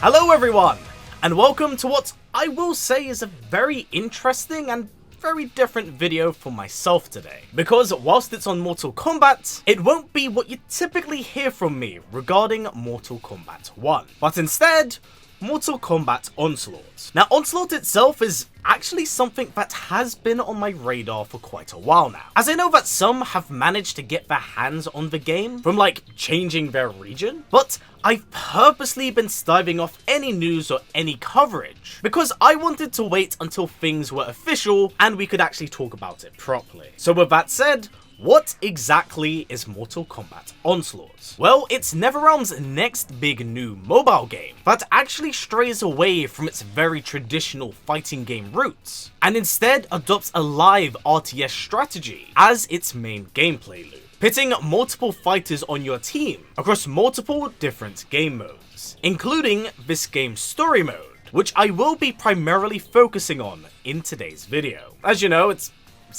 Hello everyone, and welcome to what I will say is a very interesting and very different video for myself today. Because whilst it's on Mortal Kombat, it won't be what you typically hear from me regarding Mortal Kombat 1, but instead, Mortal Kombat Onslaught. Now, Onslaught itself is actually something that has been on my radar for quite a while now, as I know that some have managed to get their hands on the game from like changing their region, but I've purposely been staving off any news or any coverage because I wanted to wait until things were official and we could actually talk about it properly. So with that said, what exactly is Mortal Kombat Onslaught? Well, it's NetherRealm's next big new mobile game that actually strays away from its very traditional fighting game roots and instead adopts a live RTS strategy as its main gameplay loop, pitting multiple fighters on your team across multiple different game modes, including this game's story mode, which I will be primarily focusing on in today's video. As you know, it's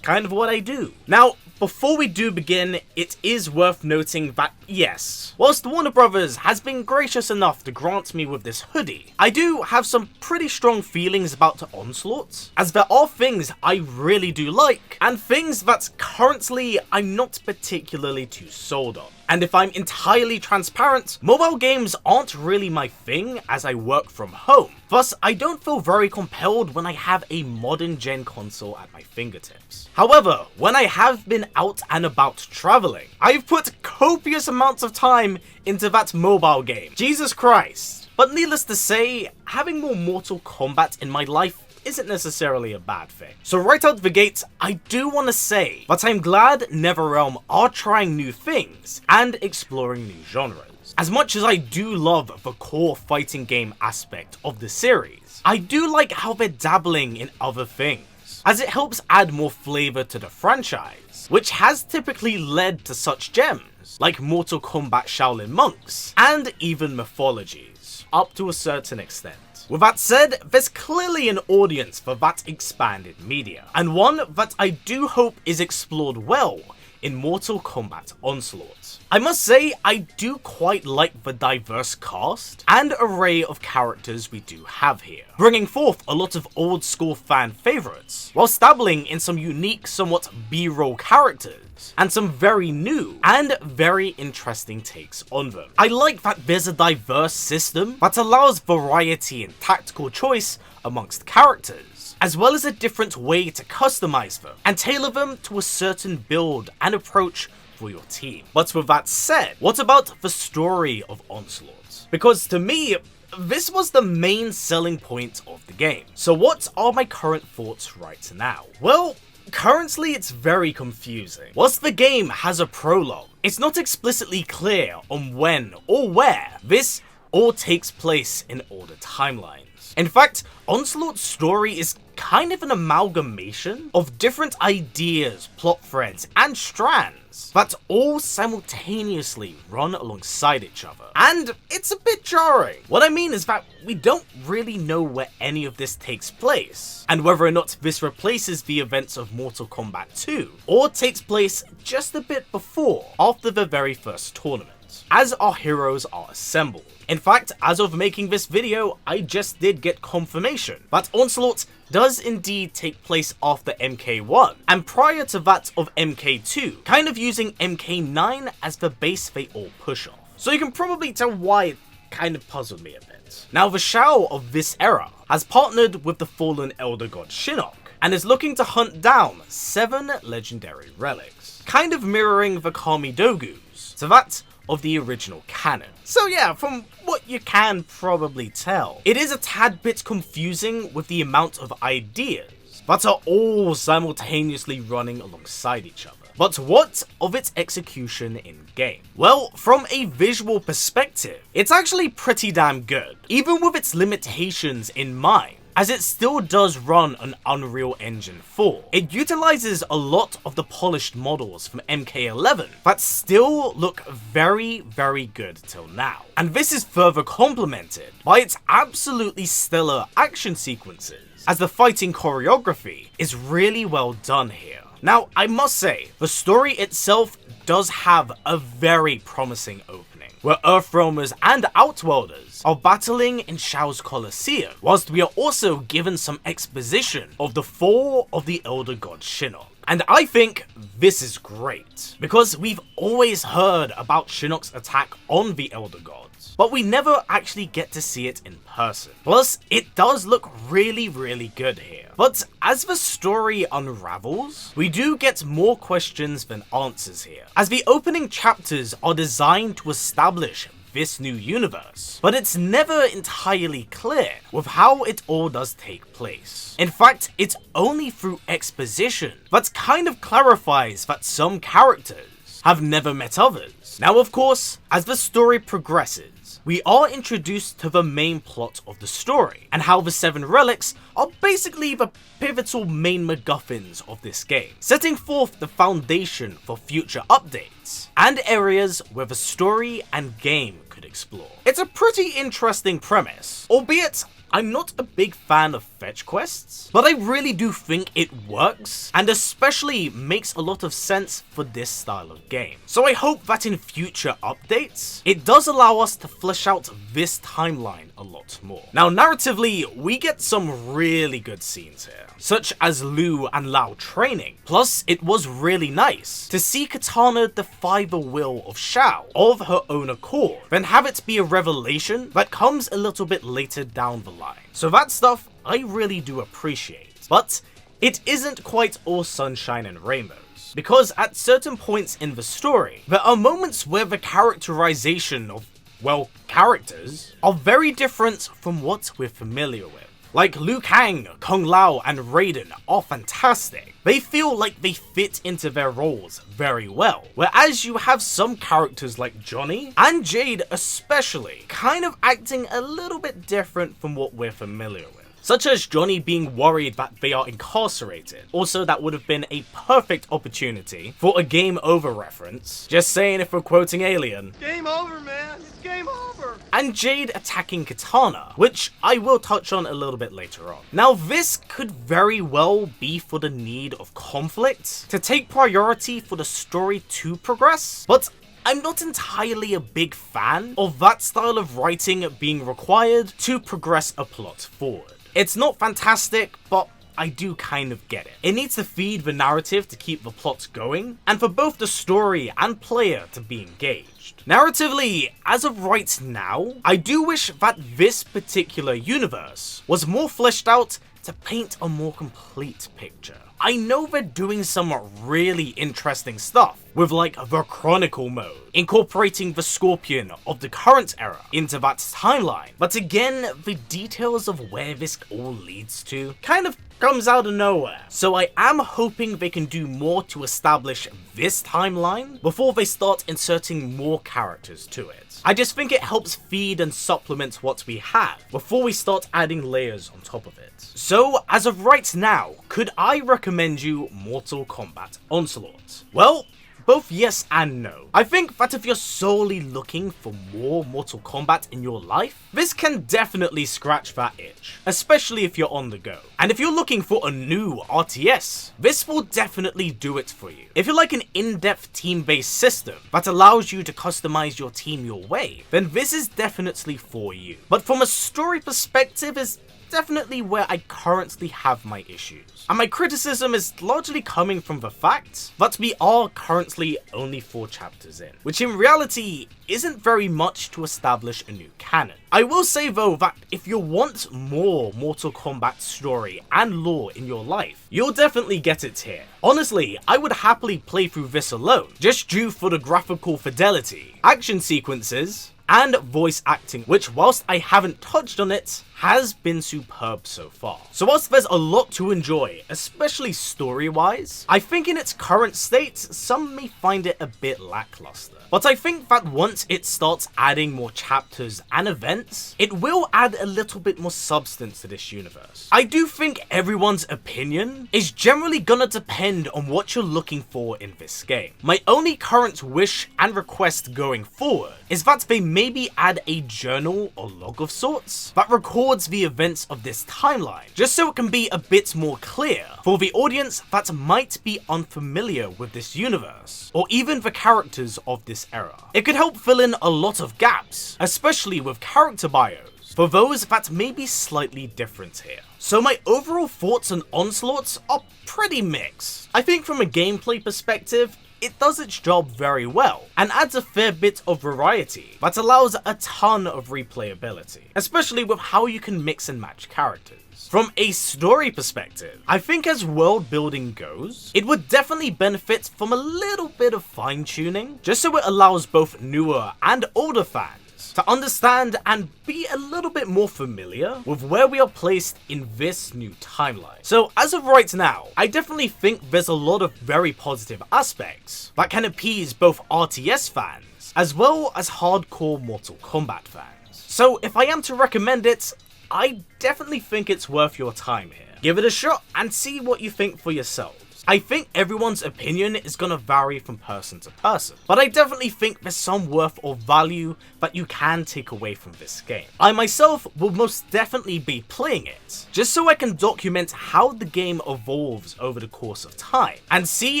kind of what I do. Now, before we do begin, it is worth noting that yes, whilst Warner Brothers has been gracious enough to grant me with this hoodie, I do have some pretty strong feelings about Onslaught, as there are things I really do like, and things that currently I'm not particularly too sold on. And if I'm entirely transparent, mobile games aren't really my thing as I work from home. Thus, I don't feel very compelled when I have a modern gen console at my fingertips. However, when I have been out and about traveling, I've put copious amounts of time into that mobile game. Jesus Christ. But needless to say, having more Mortal Kombat in my life isn't necessarily a bad thing. So right out the gate, I do want to say that I'm glad NetherRealm are trying new things and exploring new genres. As much as I do love the core fighting game aspect of the series, I do like how they're dabbling in other things, as it helps add more flavor to the franchise, which has typically led to such gems like Mortal Kombat Shaolin Monks and even mythologies, up to a certain extent. With that said, there's clearly an audience for that expanded media, and one that I do hope is explored well in Mortal Kombat Onslaught. I must say, I do quite like the diverse cast and array of characters we do have here, bringing forth a lot of old school fan favourites, while dabbling in some unique, somewhat B-roll characters, and some very new and very interesting takes on them. I like that there's a diverse system that allows variety and tactical choice amongst characters, as well as a different way to customize them and tailor them to a certain build and approach for your team. But with that said, what about the story of Onslaught? Because to me, this was the main selling point of the game. So what are my current thoughts right now? Well, currently it's very confusing. Whilst the game has a prologue, it's not explicitly clear on when or where this all takes place in older timelines. In fact, Onslaught's story is kind of an amalgamation of different ideas, plot threads, and strands that all simultaneously run alongside each other. And it's a bit jarring. What I mean is that we don't really know where any of this takes place, and whether or not this replaces the events of Mortal Kombat 2, or takes place just a bit before, after the very first tournament, as our heroes are assembled. In fact, as of making this video, I just did get confirmation that Onslaught does indeed take place after MK1, and prior to that of MK2, kind of using MK9 as the base they all push off. So you can probably tell why it kind of puzzled me a bit. Now, the Shao of this era has partnered with the fallen Elder God Shinnok, and is looking to hunt down 7 legendary relics, kind of mirroring the Kamidogus to that of the original canon. So yeah, from what you can probably tell, it is a tad bit confusing with the amount of ideas that are all simultaneously running alongside each other. But what of its execution in game? Well, from a visual perspective, it's actually pretty damn good, even with its limitations in mind, as it still does run on Unreal Engine 4. It utilizes a lot of the polished models from MK11 that still look very, very good till now. And this is further complemented by its absolutely stellar action sequences, as the fighting choreography is really well done here. Now, I must say, the story itself does have a very promising opening, where Earthrealmers and Outworlders are battling in Shao's Colosseum, whilst we are also given some exposition of the fall of the Elder God Shinnok. And I think this is great, because we've always heard about Shinnok's attack on the Elder Gods, but we never actually get to see it in person. Plus, it does look really good here. But as the story unravels, we do get more questions than answers here, as the opening chapters are designed to establish this new universe, but it's never entirely clear with how it all does take place. In fact, it's only through exposition that kind of clarifies that some characters have never met others. Now, of course, as the story progresses, we are introduced to the main plot of the story, and how the 7 relics are basically the pivotal main MacGuffins of this game, setting forth the foundation for future updates, and areas where the story and game could explore. It's a pretty interesting premise, albeit I'm not a big fan of fetch quests, but I really do think it works, and especially makes a lot of sense for this style of game. So I hope that in future updates, it does allow us to flesh out this timeline a lot more. Now, narratively, we get some really good scenes here, such as Liu and Lao training. Plus, it was really nice to see Kitana defy the will of Shao of her own accord, then have it be a revelation that comes a little bit later down the line. So that stuff I really do appreciate, but it isn't quite all sunshine and rainbows, because at certain points in the story, there are moments where the characterization of, well, characters are very different from what we're familiar with. Like Liu Kang, Kung Lao, and Raiden are fantastic. They feel like they fit into their roles very well. Whereas you have some characters like Johnny, and Jade especially, kind of acting a little bit different from what we're familiar with. Such as Johnny being worried that they are incarcerated. Also, that would have been a perfect opportunity for a game over reference. Just saying if we're quoting Alien. Game over, man. It's game over. And Jade attacking Kitana, which I will touch on a little bit later on. Now, this could very well be for the need of conflict to take priority for the story to progress, but I'm not entirely a big fan of that style of writing being required to progress a plot forward. It's not fantastic, but I do kind of get it. It needs to feed the narrative to keep the plot going, and for both the story and player to be engaged. Narratively, as of right now, I do wish that this particular universe was more fleshed out to paint a more complete picture. I know they're doing some really interesting stuff with like the Chronicle mode, incorporating the Scorpion of the current era into that timeline, but again, the details of where this all leads to kind of comes out of nowhere. So I am hoping they can do more to establish this timeline before they start inserting more characters to it. I just think it helps feed and supplement what we have before we start adding layers on top of it. So as of right now, could I recommend you Mortal Kombat Onslaught? Well, both yes and no. I think that if you're solely looking for more Mortal Kombat in your life, this can definitely scratch that itch, especially if you're on the go. And if you're looking for a new RTS, this will definitely do it for you. If you like an in-depth team-based system that allows you to customize your team your way, then this is definitely for you. But from a story perspective, is definitely where I currently have my issues. And my criticism is largely coming from the fact that we are currently only 4 chapters in, which in reality isn't very much to establish a new canon. I will say though that if you want more Mortal Kombat story and lore in your life, you'll definitely get it here. Honestly, I would happily play through this alone, just due for the graphical fidelity, action sequences, and voice acting, which whilst I haven't touched on it, has been superb so far. So whilst there's a lot to enjoy, especially story-wise, I think in its current state, some may find it a bit lackluster. But I think that once it starts adding more chapters and events, it will add a little bit more substance to this universe. I do think everyone's opinion is generally gonna depend on what you're looking for in this game. My only current wish and request going forward is that they maybe add a journal or log of sorts that records towards the events of this timeline, just so it can be a bit more clear for the audience that might be unfamiliar with this universe, or even the characters of this era. It could help fill in a lot of gaps, especially with character bios, for those that may be slightly different here. So my overall thoughts on Onslaught are pretty mixed. I think from a gameplay perspective, it does its job very well, and adds a fair bit of variety that allows a ton of replayability, especially with how you can mix and match characters. From a story perspective, I think as world building goes, it would definitely benefit from a little bit of fine tuning, just so it allows both newer and older fans to understand and be a little bit more familiar with where we are placed in this new timeline. So as of right now, I definitely think there's a lot of very positive aspects that can appease both RTS fans as well as hardcore Mortal Kombat fans. So if I am to recommend it, I definitely think it's worth your time here. Give it a shot and see what you think for yourselves. I think everyone's opinion is gonna vary from person to person, but I definitely think there's some worth or value that you can take away from this game. I myself will most definitely be playing it, just so I can document how the game evolves over the course of time, and see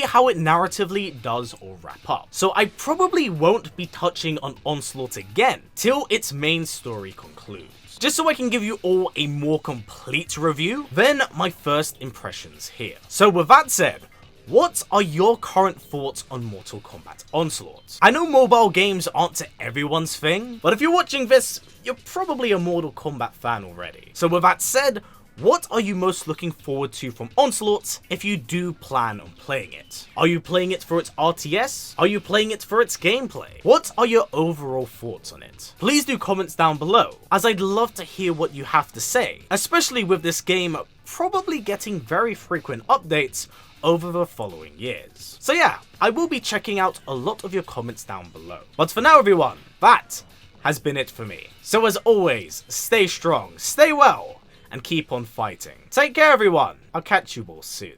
how it narratively does all wrap up. So I probably won't be touching on Onslaught again till its main story concludes, just so I can give you all a more complete review than my first impressions here. So with that said, what are your current thoughts on Mortal Kombat Onslaught? I know mobile games aren't to everyone's thing, but if you're watching this, you're probably a Mortal Kombat fan already. So with that said, what are you most looking forward to from Onslaught if you do plan on playing it? Are you playing it for its RTS? Are you playing it for its gameplay? What are your overall thoughts on it? Please do comments down below, as I'd love to hear what you have to say, especially with this game probably getting very frequent updates over the following years. So yeah, I will be checking out a lot of your comments down below. But for now everyone, that has been it for me. So as always, stay strong, stay well, and keep on fighting. Take care everyone, I'll catch you all soon.